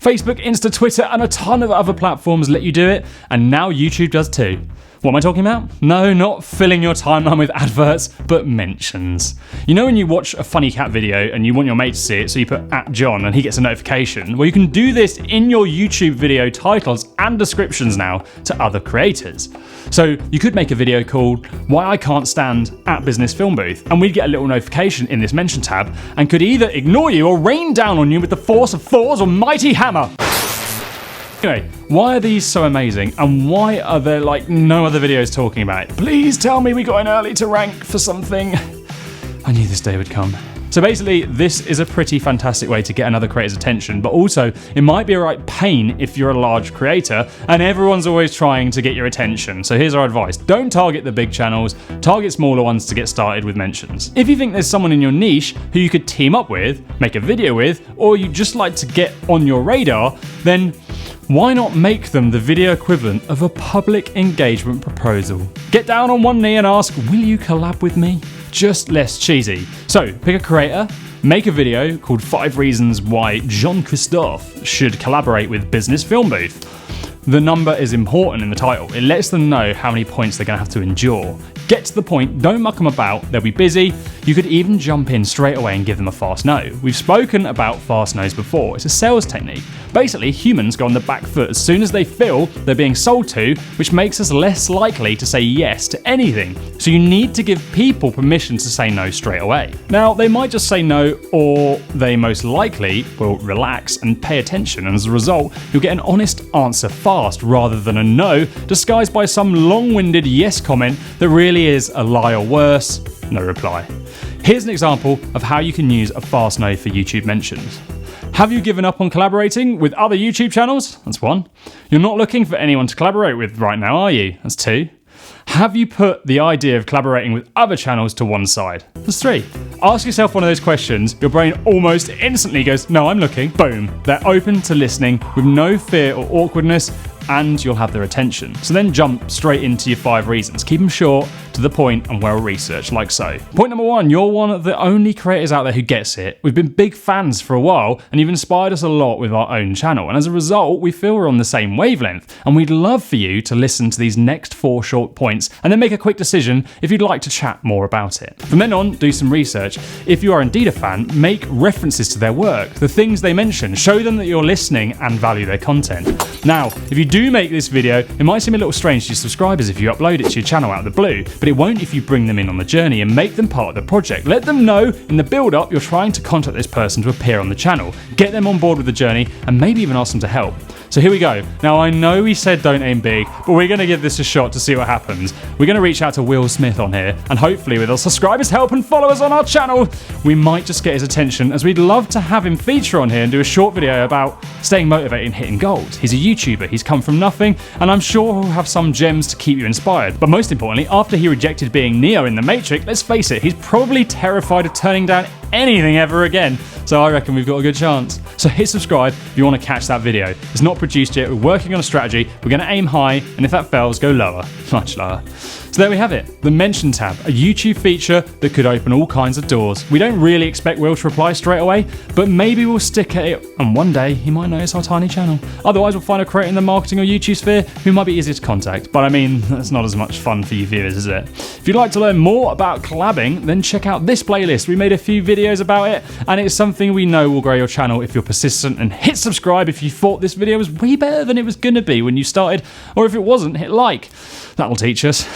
Facebook, Insta, Twitter, and a ton of other platforms let you do it, and now YouTube does too. What am I talking about? No, not filling your timeline with adverts, but mentions. You know when you watch a funny cat video and you want your mate to see it, so you put @John and he gets a notification? Well, you can do this in your YouTube video titles and descriptions now to other creators. So you could make a video called Why I Can't Stand @Business Film Booth, and we'd get a little notification in this mention tab and could either ignore you or rain down on you with the force of Thor's almighty hammer. Anyway, why are these so amazing, and why are there like no other videos talking about it? Please tell me we got in early to rank for something. I knew this day would come. So basically, this is a pretty fantastic way to get another creator's attention, but also it might be a right pain if you're a large creator and everyone's always trying to get your attention. So here's our advice. Don't target the big channels, target smaller ones to get started with mentions. If you think there's someone in your niche who you could team up with, make a video with, or you just like to get on your radar, then why not make them the video equivalent of a public engagement proposal? Get down on one knee and ask, will you collab with me? Just less cheesy. So pick a creator, make a video called 5 Reasons Why Jean-Christophe Should Collaborate with Business Film Booth. The number is important in the title. It lets them know how many points they're going to have to endure. Get to the point, don't muck them about, they'll be busy. You could even jump in straight away and give them a fast no. We've spoken about fast no's before. It's a sales technique. Basically, humans go on the back foot as soon as they feel they're being sold to, which makes us less likely to say yes to anything. So you need to give people permission to say no straight away. Now, they might just say no, or they most likely will relax and pay attention, and as a result, you'll get an honest answer fast rather than a no disguised by some long-winded yes comment that really is a lie, or worse, no reply. Here's an example of how you can use a fast no for YouTube mentions. Have you given up on collaborating with other YouTube channels? That's 1. You're not looking for anyone to collaborate with right now, are you? That's 2. Have you put the idea of collaborating with other channels to one side? That's 3. Ask yourself one of those questions, your brain almost instantly goes, no, I'm looking. Boom. They're open to listening with no fear or awkwardness, and you'll have their attention. So then jump straight into your 5 reasons. Keep them short, to the point, and well researched, like so. Point number 1, you're one of the only creators out there who gets it. We've been big fans for a while, and you've inspired us a lot with our own channel. And as a result, we feel we're on the same wavelength, and we'd love for you to listen to these next 4 short points, and then make a quick decision if you'd like to chat more about it. From then on, do some research. If you are indeed a fan, make references to their work, the things they mention, show them that you're listening and value their content. Now, if you do make this video, it might seem a little strange to your subscribers if you upload it to your channel out of the blue, but it won't if you bring them in on the journey and make them part of the project. Let them know in the build-up you're trying to contact this person to appear on the channel. Get them on board with the journey and maybe even ask them to help. So here we go. Now I know we said don't aim big, but we're going to give this a shot to see what happens. We're going to reach out to Will Smith on here, and hopefully with our subscribers' help and followers on our channel, we might just get his attention, as we'd love to have him feature on here and do a short video about staying motivated and hitting gold. He's a YouTuber, he's come from nothing, and I'm sure he'll have some gems to keep you inspired. But most importantly, after he rejected being Neo in The Matrix, let's face it, he's probably terrified of turning down anything ever again. So I reckon we've got a good chance. So hit subscribe if you want to catch that video. It's not produced yet, we're working on a strategy, we're going to aim high, and if that fails, go lower, much lower. So there we have it, the mention tab, a YouTube feature that could open all kinds of doors. We don't really expect Will to reply straight away, but maybe we'll stick at it, and one day he might notice our tiny channel. Otherwise, we'll find a creator in the marketing or YouTube sphere who might be easier to contact. But I mean, that's not as much fun for you viewers, is it? If you'd like to learn more about collabing, then check out this playlist. We made a few videos about it, and it's something we know will grow your channel if you're persistent. And hit subscribe if you thought this video was way better than it was gonna be when you started, or if it wasn't, hit like. That'll teach us.